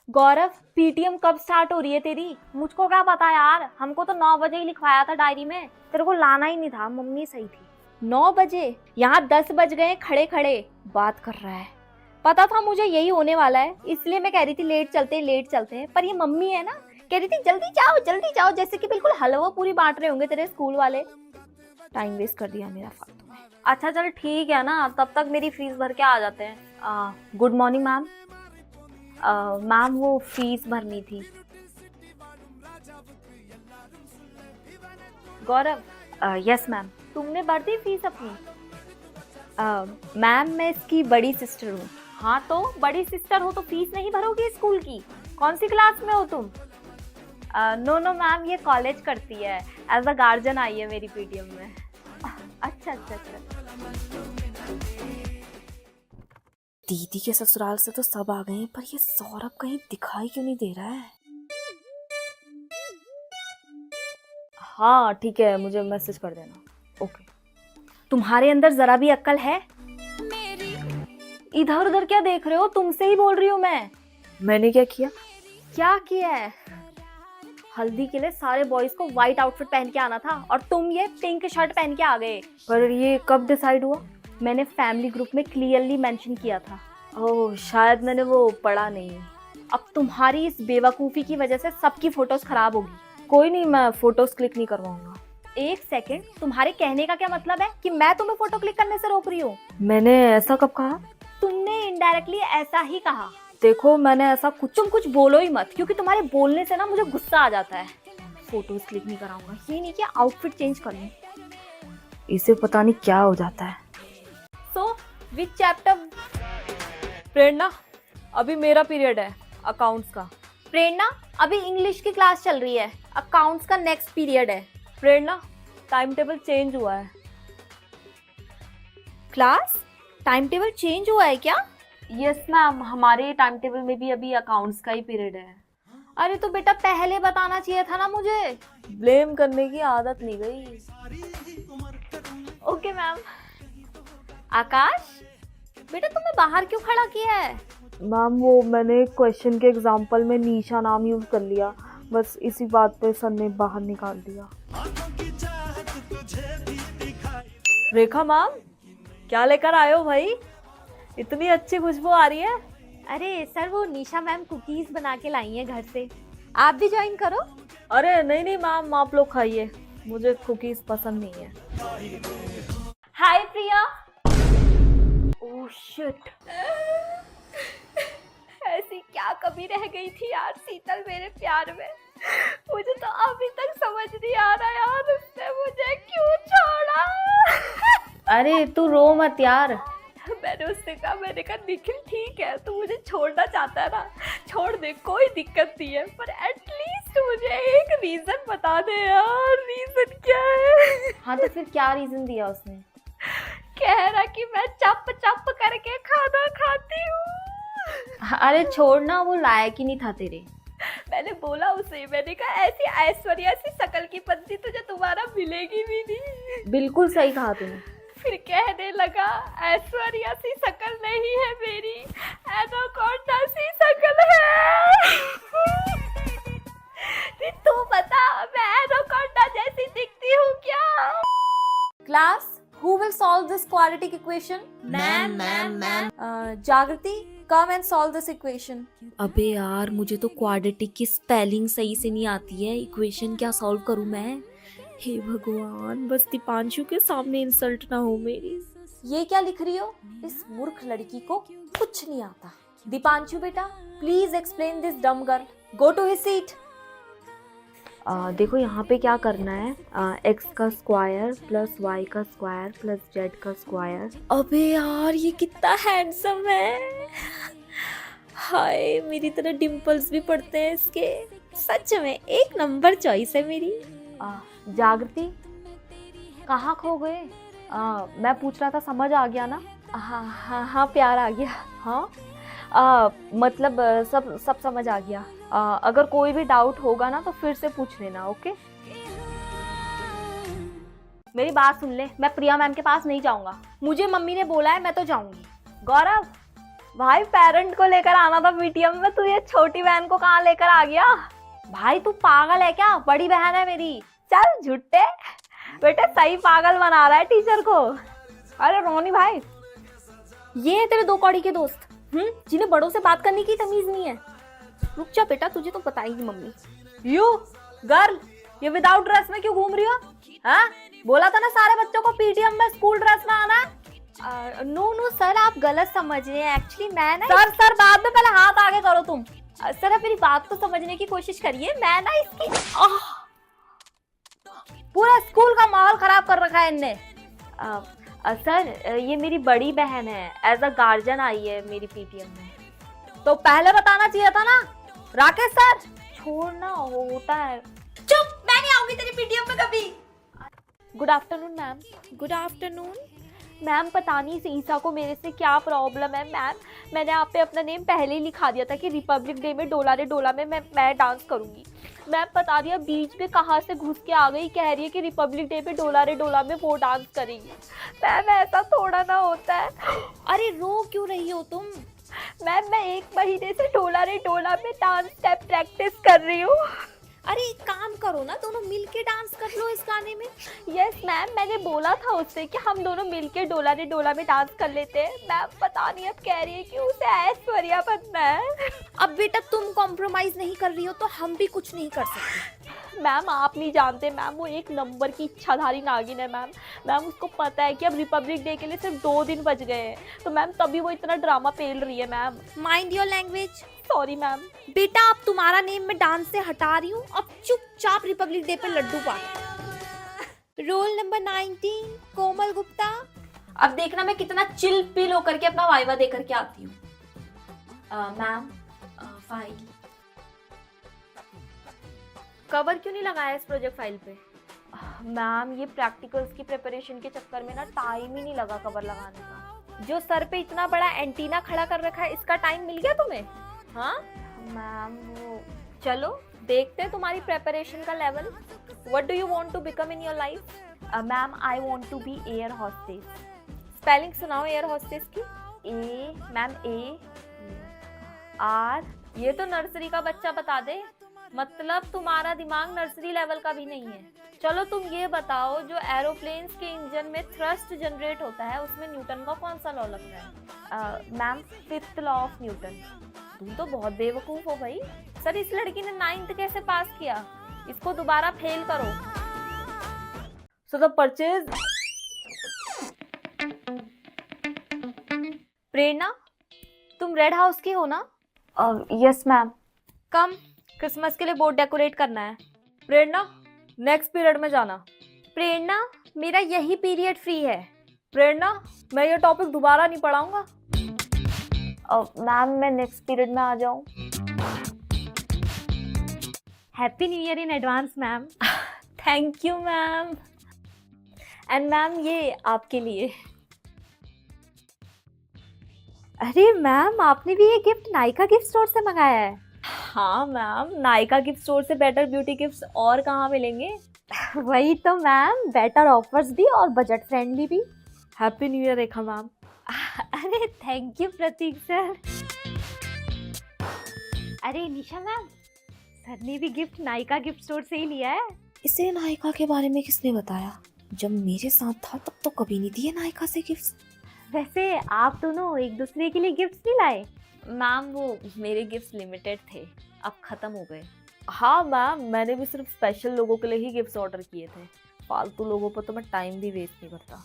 गौरव, PTM कब start हो रही है तेरी? मुझको क्या पता यार, हमको तो 9 बजे ही लिखवाया था डायरी में। तेरे को लाना ही नहीं था, मम्मी सही थी। 9 बजे? यहाँ 10 बज गए खड़े खड़े बात कर रहा है। पता था मुझे यही होने वाला है, इसलिए मैं कह रही थी लेट चलते हैं, पर ये मम्मी है ना, कह रही थी जल्दी जाओ, जैसे कि बिल्कुल हलवा पूरी बांट रहे होंगे तेरे स्कूल वाले। टाइम वेस्ट कर दिया मेरा फालतू में। अच्छा चल ठीक है ना, तब तक मेरी फीस भर के आ जाते हैं। Good morning ma'am. मैम वो फीस भरनी थी। गौरव, यस मैम। तुमने भर दी फीस अपनी? मैम मैं इसकी बड़ी सिस्टर हूँ। हाँ तो बड़ी सिस्टर हो तो फीस नहीं भरोगी स्कूल की? कौन सी क्लास में हो तुम? नो मैम, ये कॉलेज करती है, एज अ गार्जियन आई है मेरी पीटीएम में। अच्छा। दीदी के ससुराल से तो सब आ गए हैं, पर ये सौरभ कहीं दिखाई क्यों नहीं दे रहा है? हाँ ठीक है, मुझे मैसेज कर देना। ओके। तुम्हारे अंदर जरा भी अक्ल है? इधर उधर क्या देख रहे हो? तुमसे ही बोल रही हूँ मैं। मैंने क्या किया? क्या किया है? हल्दी के लिए सारे बॉयज को व्हाइट आउटफिट पहन के आना था और तुम ये पिंक शर्ट पहन के आ गए। पर ये कब डिसाइड हुआ? मैंने फैमिली ग्रुप में क्लियरली मेंशन किया था। ओह, शायद मैंने वो पढ़ा नहीं। अब तुम्हारी इस बेवकूफ़ी की वजह से सबकी फोटोज खराब होगी। कोई नहीं, मैं फोटोज क्लिक नहीं करवाऊंगा। एक सेकंड, तुम्हारे कहने का क्या मतलब है कि मैं तुम्हें फोटो क्लिक करने से रोक रही हूँ? मैंने ऐसा कब कहा? तुमने इनडायरेक्टली ऐसा ही कहा। देखो मैंने ऐसा तुम कुछ बोलो ही मत, क्योंकि तुम्हारे बोलने से ना मुझे गुस्सा आ जाता है। फोटोज क्लिक नहीं कराऊंगा, ये नहीं कि आउटफिट चेंज कर लूं। इसे पता नहीं क्या हो जाता है। सो विच चैप्टर? प्रेरणा, अभी मेरा पीरियड है अकाउंट्स का। प्रेरणा, अभी इंग्लिश की क्लास चल रही है, अकाउंट्स का नेक्स्ट पीरियड है। प्रेरणा, टाइम टेबल चेंज हुआ है। क्लास टाइम टेबल चेंज हुआ है क्या? यस मैम, हमारे टाइम टेबल में भी अभी अकाउंट्स का ही पीरियड है। अरे तो बेटा पहले बताना चाहिए था ना मुझे। ब्लेम करने की आदत नहीं गई। Okay ma'am. आकाश, बेटा तुम्हें बाहर क्यों खड़ा किया है? मैम वो मैंने क्वेश्चन के एग्जाम्पल में निशा नाम यूज कर लिया, बस इसी बात पे सर ने बाहर निकाल दिया। रेखा मैम, क्या लेकर आए हो भाई? इतनी अच्छी खुशबू आ रही है। अरे सर, वो निशा मैम कुकीज बना के लाई हैं घर से, आप भी ज्वाइन करो। अरे नहीं मैम, आप लोग खाइए, मुझे कुकीज पसंद नहीं है। हाय प्रिया। ओह शिट, ऐसी क्या कमी रह गई थी यार शीतल मेरे प्यार में? मुझे तो अभी तक समझ नहीं आ रहा यार, उसने मुझे क्यों छोड़ा। अरे तू रो मत यार। मैंने उससे कहा, निखिल ठीक है, तू मुझे छोड़ना चाहता है ना, छोड़ दे, कोई दिक्कत नहीं है, पर एटलीस्ट मुझे एक रीजन बता दे यार। रीजन क्या है? हाँ तो फिर क्या रीजन दिया उसने? कह रहा कि मैं चप चप करके खाना खाती हूँ। अरे छोड़ना, वो लायक ही नहीं था तेरे। मैंने बोला उसे, मैंने कहा ऐसी ऐश्वर्या सी शकल की पत्नी तुझे दोबारा मिलेगी भी नहीं। बिल्कुल सही कहा तूने। फिर कहने लगा ऐश्वर्या सी शकल नहीं है मेरी, एनाकोंडा सी शकल है। तू बता, मैं एनाकोंडा जैसी दिखती हूँ क्या? Class, who will solve this quadratic equation? Ma'am. जागृति, come and solve this equation. अबे यार, मुझे तो क्वाड्रेटिक की स्पेलिंग सही से नहीं आती है, इक्वेशन क्या सॉल्व करूं मैं? हे भगवान, बस दीपांशु के सामने इंसल्ट ना हो मेरी। ये क्या लिख रही हो? इस मूर्ख लड़की को कुछ नहीं आता। दीपांशु बेटा, please explain this dumb girl. Go to his seat. देखो यहाँ पे क्या करना है, x का स्क्वायर प्लस y का स्क्वायर प्लस z का स्क्वायर। अबे यार, ये कितना हैंडसम है। हाय, मेरी तरह डिम्पल्स भी पड़ते हैं इसके। सच में एक नंबर चॉइस है मेरी। जागृति, कहाँ खो गए? मैं पूछ रहा था, समझ आ गया ना? हाँ प्यार आ गया। हाँ मतलब सब समझ आ गया। अगर कोई भी डाउट होगा ना तो फिर से पूछ लेना। ओके, मेरी बात सुन ले, मैं प्रिया मैम के पास नहीं जाऊंगा। मुझे मम्मी ने बोला है, मैं तो जाऊंगी। गौरव, भाई पेरेंट को लेकर आना था पीटीएम में, तू ये छोटी बहन को कहाँ लेकर आ गया? भाई तू पागल है क्या? बड़ी बहन है मेरी। चल झुट्टे, बेटा सही पागल बना रहा है टीचर को। अरे रोनी भाई, ये है तेरे दो कौड़ी के दोस्त, जिन्हें बड़ों से बात करने की तमीज नहीं है। रुक जा बेटा, तुझे तो बताएगी मम्मी। यू गर्ल, ये विदाउट ड्रेस में क्यों घूम रही हो? हाँ, बोला था ना सारे बच्चों को पीटीएम में स्कूल ड्रेस में आना है। नो सर, आप गलत समझ रहे हैं। एक्चुअली मैं ना सर बाद में, पहले हाथ आगे करो तुम। सर आप मेरी बात तो समझने की कोशिश करिए। मैं ना इसकी पूरा स्कूल का माहौल खराब कर रखा है इनने। सर ये मेरी बड़ी बहन है, एज अ गार्जियन आई है मेरी पीटीएम में। तो पहले बताना चाहिए था ना राकेश सर। छोड़ना होता है। चुप, मैं नहीं आऊंगी तेरी पीटीएम में कभी। Good afternoon ma'am. Good afternoon ma'am. पता नहीं इस ईसा को मेरे से क्या प्रॉब्लम है मैम। मैंने आप पे अपना नेम पहले ही लिखा दिया था कि रिपब्लिक डे में डोला रे डोला में मैं डांस करूंगी। मैम पता दिया, बीच में कहाँ से घुस के आ गई, कह रही है कि रिपब्लिक डे पे डोला रे डोला में वो डांस करेगी। मैम ऐसा थोड़ा ना होता है। अरे रो क्यों रही हो तुम? मैम मैं 1 महीने से डोला रे डोला में डांस स्टेप प्रैक्टिस कर रही हूँ। अरे एक काम करो ना, दोनों मिलके डांस कर लो इस गाने में। यस मैम, मैंने बोला था उससे कि हम दोनों मिलके डोला रे डोला में डांस कर लेते हैं। मैम पता नहीं अब कह रही है कि उसे ऐश्वर्या बनना है। अब बेटा तुम कॉम्प्रोमाइज नहीं कर रही हो तो हम भी कुछ नहीं कर सकते। मैम आप नहीं जानते मैम, वो 1 नंबर की इच्छाधारी नागिन है मैम। मैम उसको पता है कि अब रिपब्लिक डे के लिए सिर्फ 2 दिन बच गए हैं, तो मैम तभी वो इतना ड्रामा पेल रही है ma'am. Mind your language. Sorry ma'am. बेटा अब तुम्हारा नेम मैं डांस से हटा रही हूँ, अब चुपचाप रिपब्लिक डे पे लड्डू पा। रोल नंबर 19 कोमल गुप्ता। अब देखना मैं कितना चिल पिल होकर के अपना वाइवा दे करके आती हूँ। मैम फाइल कवर क्यों नहीं लगाया इस प्रोजेक्ट फाइल पे? मैम ये प्रैक्टिकल्स की प्रिपरेशन के चक्कर में ना टाइम ही नहीं लगा कवर लगाने का। जो सर पे इतना बड़ा एंटीना खड़ा कर रखा है, इसका टाइम मिल गया तुम्हें? हाँ मैम वो चलो देखते हैं तुम्हारी प्रिपरेशन का level. What do you want to become in your life? Ma'am I want to be air hostess. Spelling सुनाओ एयर हॉस्टेस की। A ma'am, A R. ये तो नर्सरी का बच्चा बता दे, मतलब तुम्हारा दिमाग नर्सरी लेवल का भी नहीं है। चलो तुम ये बताओ, जो एरोप्लेन्स के इंजन में थ्रस्ट जनरेट होता है उसमें न्यूटन का कौन सा लॉ लगता है? Ma'am 5th law of Newton. तुम तो बहुत बेवकूफ हो भाई। सर इस लड़की ने 9th कैसे पास किया? इसको दोबारा फेल करो। So the purchase. प्रेरणा तुम रेड हाउस की हो ना? Yes ma'am. कम, क्रिसमस के लिए बोर्ड डेकोरेट करना है। प्रेरणा नेक्स्ट पीरियड में जाना। प्रेरणा मेरा यही पीरियड फ्री है। प्रेरणा मैं ये टॉपिक दोबारा नहीं पढ़ाऊंगा। मैम मैं नेक्स्ट पीरियड में आ जाऊं। Happy new year in advance ma'am. Thank you ma'am. And ma'am ये आपके लिए। अरे मैम आपने भी ये गिफ्ट नायका गिफ्ट स्टोर से मंगाया है? हाँ मैम, नायका गिफ्ट स्टोर से बेटर ब्यूटी गिफ्ट्स और कहाँ मिलेंगे? वही तो मैम, बेटर ऑफर्स भी और बजट फ्रेंडली भी। हैप्पी न्यू ईयर रेखा मैम। अरे थैंक यू प्रतीक सर। अरे निशा मैम, सर ने भी गिफ्ट नायका गिफ्ट स्टोर से ही लिया है। इसे नायका के बारे में किसने बताया? जब मेरे साथ था तब तो कभी नहीं दिए नायका से गिफ्ट्स। वैसे आप दोनों एक दूसरे के लिए गिफ्ट्स नहीं लाए? मैम वो मेरे गिफ्ट्स लिमिटेड थे, अब खत्म हो गए। हाँ मैम, मैंने भी सिर्फ स्पेशल लोगों के लिए ही गिफ्ट्स ऑर्डर किए थे। फालतू लोगों पर तो मैं टाइम भी वेस्ट नहीं करता।